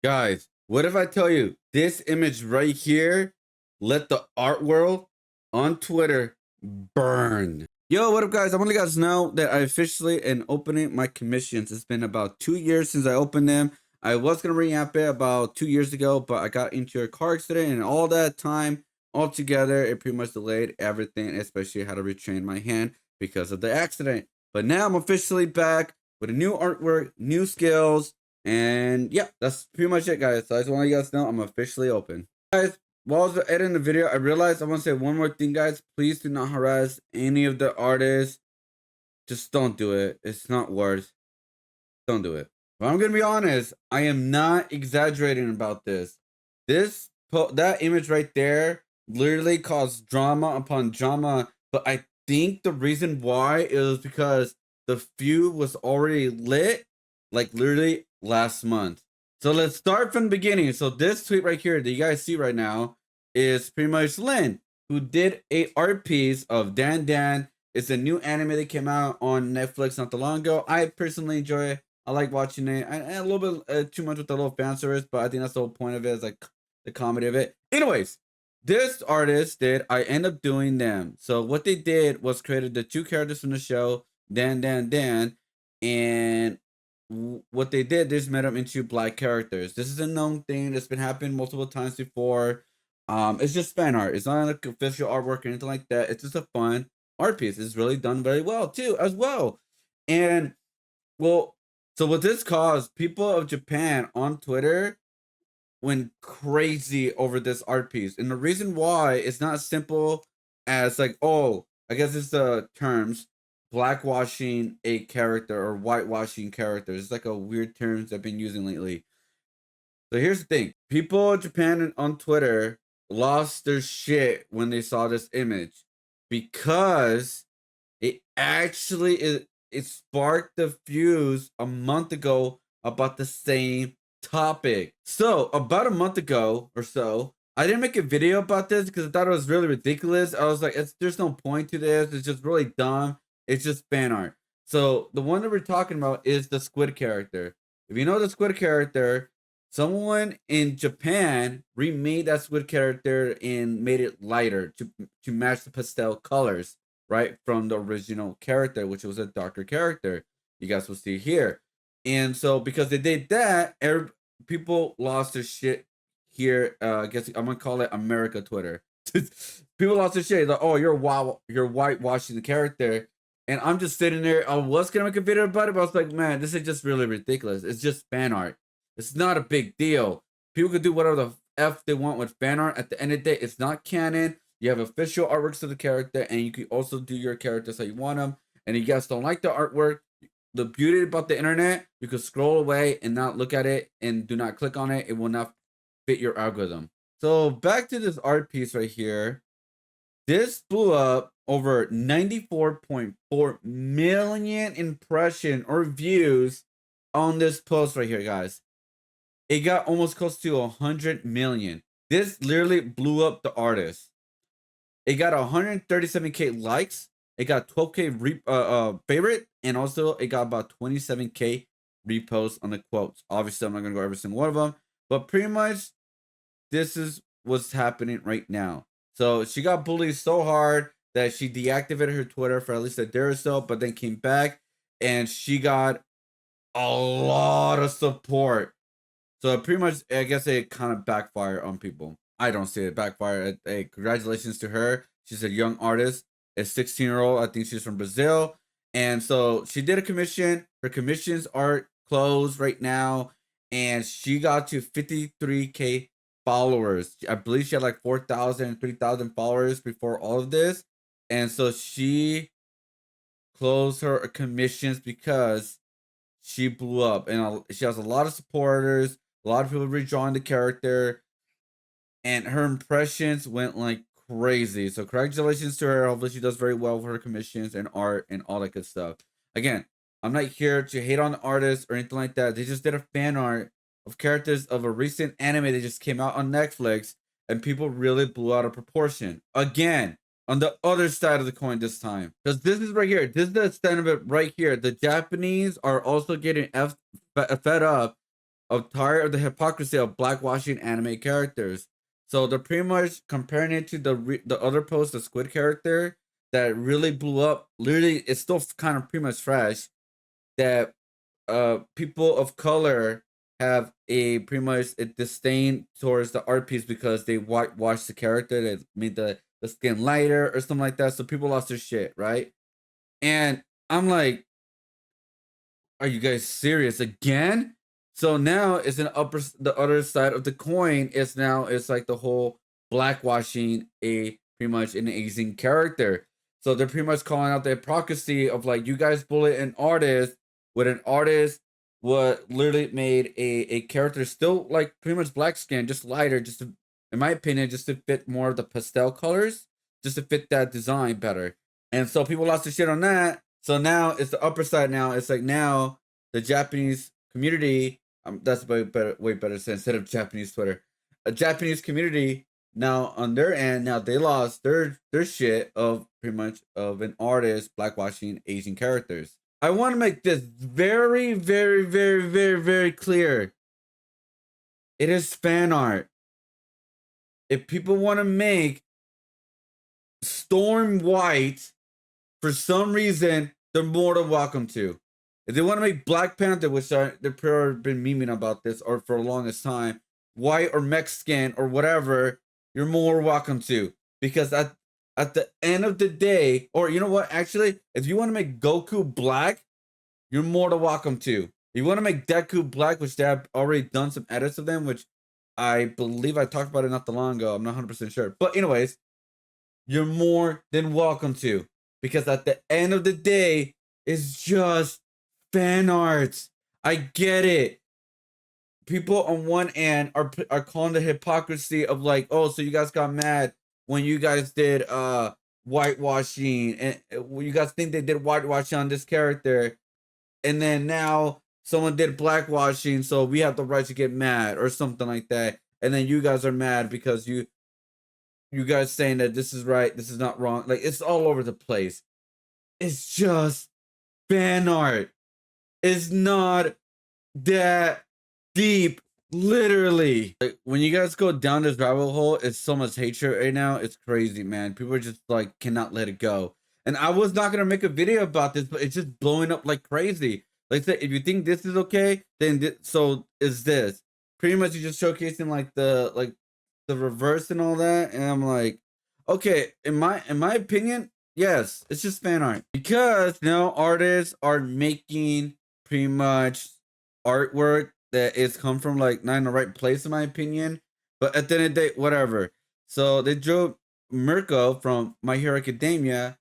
Guys, what if I tell you this image right here let the art world on Twitter burn? Yo, what up, guys? I want you guys to know that I officially am opening my commissions. It's been about 2 years since I opened them. I was going to re-amp it about 2 years ago, but I got into a car accident, and all that time altogether, it pretty much delayed everything, especially how to retrain my hand because of the accident. But now I'm officially back with a new artwork, new skills, and yeah, that's pretty much it, guys. So I just want you guys to know I'm officially open. Guys, while I was editing the video, I realized I want to say one more thing, guys. Please do not harass any of the artists. Just don't do it. It's not worth. Don't do it. But I'm gonna be honest. I am not exaggerating about this. That image right there literally caused drama upon drama. But I think the reason why is because the feud was already lit, like literally last month. So let's start from the beginning. So this tweet right here that you guys see right now is pretty much Lynn, who did a art piece of Dandadan. It's a new anime that came out on Netflix not too long ago. I personally enjoy it. I like watching it. And a little bit too much with the little fan service, but I think that's the whole point of it, is like the comedy of it. Anyways, this artist did, I end up doing them. So what they did was created the two characters from the show, Dan, and what they did, they just made them into black characters. This is a known thing that's been happening multiple times before. It's just fan art. It's not like official artwork or anything like that. It's just a fun art piece. It's really done very well too, as well. And well, so what this caused, people of Japan on Twitter went crazy over this art piece. And the reason why it's not as simple as like, oh, I guess it's the terms blackwashing a character or whitewashing characters. It's like a weird terms I've been using lately. So here's the thing. People in Japan on Twitter lost their shit when they saw this image because it actually it sparked the fuse a month ago about the same topic. So about a month ago or so, I didn't make a video about this because I thought it was really ridiculous. I was like, there's no point to this. It's just really dumb. It's just fan art. So the one that we're talking about is the squid character. If you know the squid character, someone in Japan remade that squid character and made it lighter to match the pastel colors, right, from the original character, which was a darker character. You guys will see here. And so because they did that, people lost their shit here. I guess I'm gonna call it America Twitter. People lost their shit. Like, oh, you're whitewashing the character. And I'm just sitting there. I was gonna make a video about it, but I was like, man, this is just really ridiculous. It's just fan art. It's not a big deal. People can do whatever the F they want with fan art. At the end of the day, it's not canon. You have official artworks of the character, and you can also do your characters how you want them. And if you guys don't like the artwork, the beauty about the internet, you can scroll away and not look at it and do not click on it. It will not fit your algorithm. So back to this art piece right here. This blew up over 94.4 million impression or views on this post right here, guys. It got almost close to 100 million. This literally blew up the artist. It got 137k likes. It got 12k favorite, and also it got about 27k reposts on the quotes. Obviously, I'm not gonna go every single one of them, but pretty much this is what's happening right now. So she got bullied so hard that she deactivated her Twitter for at least a day or so, but then came back and she got a lot of support. So pretty much, I guess it kind of backfired on people. I don't see it backfire. Hey, congratulations to her. She's a young artist, a 16-year-old. I think she's from Brazil. And so she did a commission. Her commissions are closed right now. And she got to 53k followers. I believe she had like 4,000, 3,000 followers before all of this. And so she closed her commissions because she blew up. And she has a lot of supporters. A lot of people redrawing the character, and her impressions went like crazy. So congratulations to her. Hopefully she does very well for her commissions and art and all that good stuff. Again, I'm not here to hate on the artist or anything like that. They just did a fan art of characters of a recent anime that just came out on Netflix, and people really blew out of proportion. Again, on the other side of the coin this time. Because this is right here. This is the stand of it right here. The Japanese are also getting fed up I'm tired of the hypocrisy of blackwashing anime characters. So they're pretty much comparing it to the other post, the Squid character that really blew up. Literally, it's still kind of pretty much fresh. That people of color have a pretty much a disdain towards the art piece because they whitewashed the character that made the skin lighter or something like that. So people lost their shit, right? And I'm like, are you guys serious again? So now it's the other side of the coin is now it's like the whole blackwashing a pretty much an Asian character. So they're pretty much calling out the hypocrisy of like you guys bullet an artist with an artist what literally made a character still like pretty much black skin, just lighter, just to, in my opinion, just to fit more of the pastel colors, just to fit that design better. And so people lost their shit on that. So now it's the upper side. Now it's like now the Japanese community. That's way better said instead of Japanese Twitter. A Japanese community now on their end. Now they lost their shit of pretty much of an artist blackwashing Asian characters. I want to make this very, very, very, very, very clear. It is fan art. If people want to make Storm White for some reason, they're more than welcome to. If they want to make Black Panther, which they've been memeing about this or for the longest time, white or Mexican or whatever, you're more welcome to. Because at the end of the day, or you know what, actually, if you want to make Goku black, you're more than welcome to. If you want to make Deku black, which they have already done some edits of them, which I believe I talked about it not too long ago. I'm not 100% sure. But anyways, you're more than welcome to. Because at the end of the day, it's just fan art. I get it. People on one end are calling the hypocrisy of like, oh, so you guys got mad when you guys did whitewashing, and you guys think they did whitewashing on this character, and then now someone did blackwashing, so we have the right to get mad or something like that, and then you guys are mad because you guys saying that this is right, this is not wrong. Like it's all over the place. It's just fan art. It's not that deep, literally. Like, when you guys go down this rabbit hole, it's so much hatred right now. It's crazy, man. People are just like cannot let it go. And I was not gonna make a video about this, but it's just blowing up like crazy. Like I said, if you think this is okay, then so is this. Pretty much, you're just showcasing like the reverse and all that, and I'm like, okay, in my opinion, yes, it's just fan art because now artists are making pretty much artwork that is come from like not in the right place in my opinion. But at the end of the day, whatever. So they drew Mirko from My Hero Academia.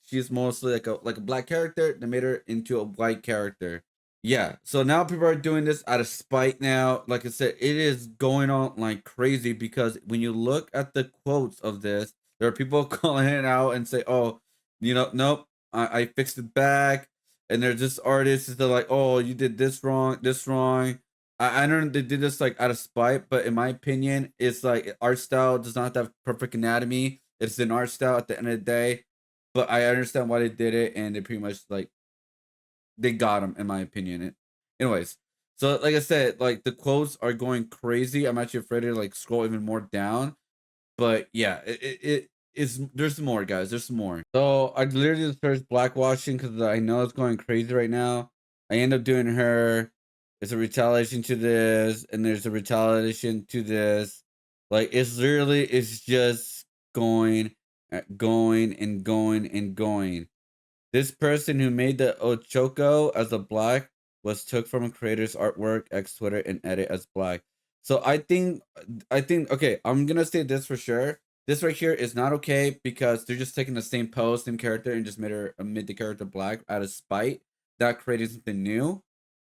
She's mostly like a black character. They made her into a white character. Yeah, so now people are doing this out of spite now. Like I said, it is going on like crazy because when you look at the quotes of this, there are people calling it out and say, oh, you know, nope, I fixed it back. And there's this artist they're like, oh, you did this wrong, this wrong. I don't know, they did this like out of spite, but in my opinion, it's like art style does not have perfect anatomy. It's an art style at the end of the day. But I understand why they did it, and they pretty much like they got him in my opinion. Anyways, so like I said, like the quotes are going crazy. I'm actually afraid to like scroll even more down. But yeah, it is. There's more, guys. There's more. So I literally just searched blackwashing because I know it's going crazy right now. I end up doing her. There's a retaliation to this, and there's a retaliation to this. Like it's literally, it's just going, going and going and going. This person who made the Ochoko as a black was took from a creator's artwork, X Twitter, and edit as black. So I think okay, I'm gonna say this for sure. This right here is not okay because they're just taking the same pose, same character, and just made the character black out of spite, not creating something new.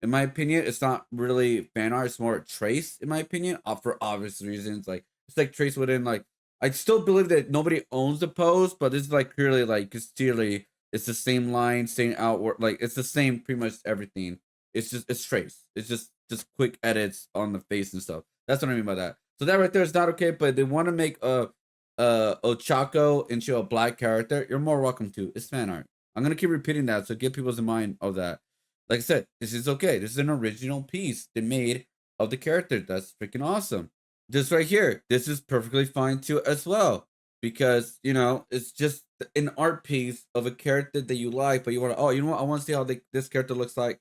In my opinion, it's not really fan art, it's more trace, in my opinion, for obvious reasons. Like it's like trace within like I still believe that nobody owns the pose, but this is like clearly like clearly it's the same line, same outward, like it's the same pretty much everything. It's trace. It's just quick edits on the face and stuff. That's what I mean by that. So that right there is not okay. But they want to make a Ochako into a black character. You're more welcome to. It's fan art. I'm gonna keep repeating that so get people's in mind of that. Like I said, this is okay. This is an original piece they made of the character. That's freaking awesome. This right here, this is perfectly fine too as well, because you know it's just an art piece of a character that you like, but you want to, oh, you know what, I want to see how this character looks like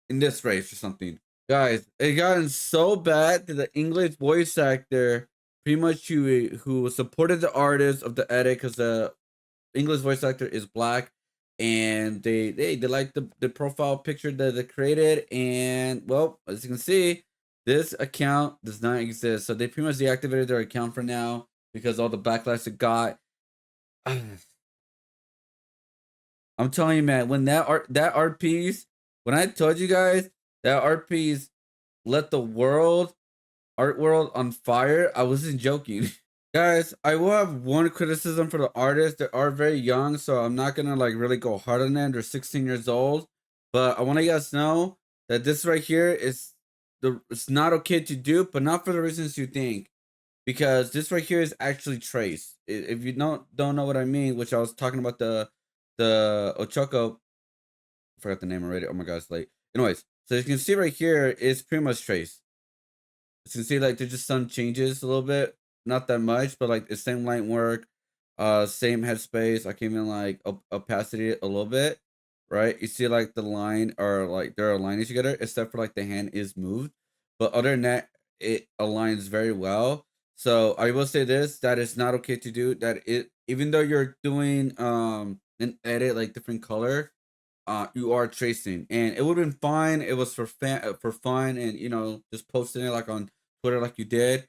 in this race or something. Guys, it gotten so bad that the English voice actor, pretty much who supported the artist of the edit, because the English voice actor is black, and they like the profile picture that they created, and well, as you can see, this account does not exist. So they pretty much deactivated their account for now because all the backlash it got. I'm telling you, man, when that art piece, when I told you guys that art piece let the art world on fire, I wasn't joking. Guys, I will have one criticism for the artists. They are very young, so I'm not gonna like really go hard on them. They're 16 years old. But I want to guys know that this right here is it's not okay to do, but not for the reasons you think. Because this right here is actually trace. If you don't know what I mean, which I was talking about the Ochoko, I forgot the name already. Oh my god, it's late. Anyways, so you can see right here is pretty much trace. You can see like there's just some changes a little bit, not that much, but like the same light work, same headspace. I came in like opacity a little bit, right? You see like the line or like they're aligning together, except for like the hand is moved, but other than that, it aligns very well. So I will say this: that it's not okay to do that. It even though you're doing an edit like different color, you are tracing, and it would have been fine. It was for fun, and you know, just posting it like on Twitter, like you did.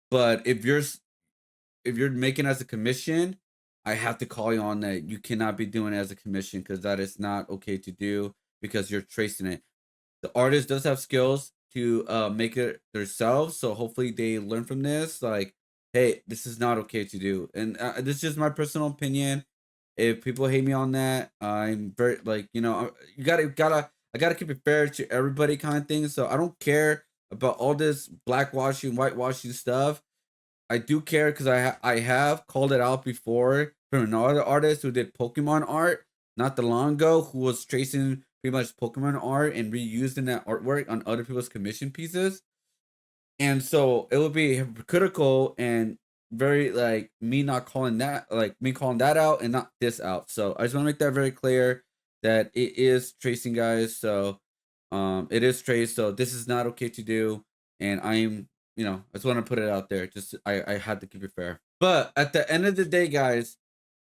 But if you're making as a commission, I have to call you on that. You cannot be doing it as a commission because that is not okay to do because you're tracing it. The artist does have skills to make it themselves, so hopefully they learn from this. Like, hey, this is not okay to do, and this is just my personal opinion. If people hate me on that, I'm very like, you know, you I gotta keep it fair to everybody kind of thing. So I don't care about all this blackwashing, whitewashing stuff. I do care because I have called it out before from another artist who did Pokemon art not that long ago, who was tracing pretty much Pokemon art and reusing that artwork on other people's commission pieces. And so it would be hypocritical and very like me calling that out and not this out. So I just want to make that very clear that it is tracing, guys. So it is trace. So this is not okay to do. And I'm, you know, I just want to put it out there. Just I had to keep it fair. But at the end of the day, guys,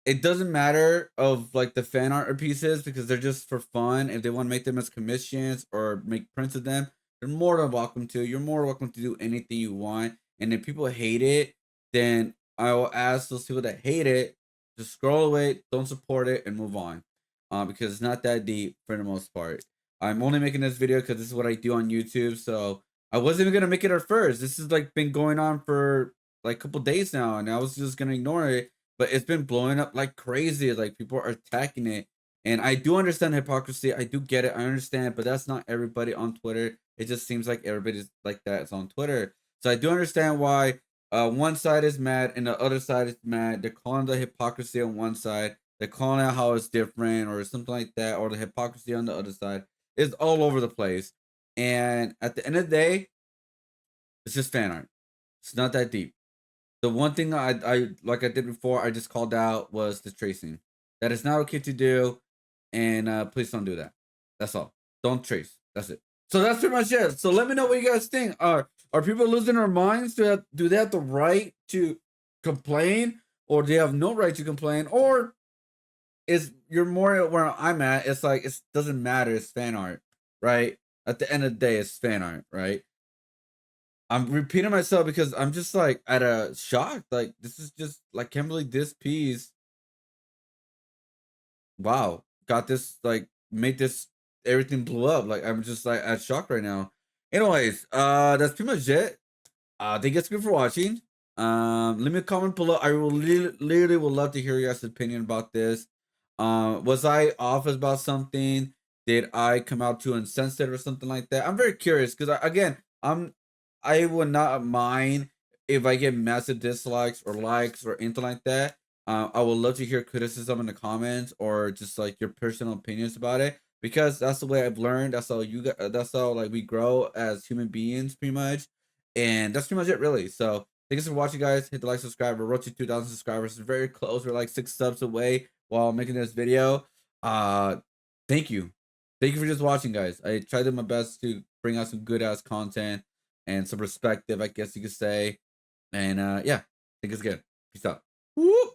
it doesn't matter of like the fan art pieces because they're just for fun. If they want to make them as commissions or make prints of them, you're more than welcome to. You're more welcome to do anything you want. And if people hate it, then I will ask those people that hate it to scroll away, don't support it, and move on. Because it's not that deep for the most part. I'm only making this video because this is what I do on YouTube. So I wasn't even gonna make it at first. This has like been going on for like a couple days now, and I was just gonna ignore it, but it's been blowing up like crazy. Like people are attacking it, and I do understand hypocrisy. I do get it. I understand, but that's not everybody on Twitter. It just seems like everybody's like that is on Twitter. So I do understand why one side is mad and the other side is mad. They're calling the hypocrisy on one side. They're calling out how it's different or something like that, or the hypocrisy on the other side. It's all over the place. And at the end of the day, it's just fan art. It's not that deep. The one thing I like I did before, I just called out was the tracing. That is not okay to do, and please don't do that. That's all. Don't trace. That's it. So that's pretty much it. So let me know what you guys think. Are people losing their minds? Do they have the right to complain, or do they have no right to complain, or is you're more where I'm at? It's like it doesn't matter. It's fan art, right? At the end of the day, it's fan art, right? I'm repeating myself because I'm just like at a shock. Like this is just like can't believe this piece. Wow, got this like made this everything blew up. Like I'm just like at shock right now. Anyways, that's pretty much it. Thank you guys for watching. Leave me a comment below. I will literally would love to hear your guys' opinion about this. Was I off about something? Did I come out too insensitive or something like that? I'm very curious because again, I would not mind if I get massive dislikes or likes or anything like that. I would love to hear criticism in the comments or just like your personal opinions about it. because that's the way I've learned. That's how you got. That's how like we grow as human beings, pretty much. And that's pretty much it, really. So thank you for watching, guys. Hit the like, subscribe. We're road to 2,000 subscribers. It's very close. We're like 6 subs away while making this video. Uh, thank you. Thank you for just watching, guys. I tried my best to bring out some good ass content and some perspective, I guess you could say. And yeah, I think it's good. Peace out. Whoop.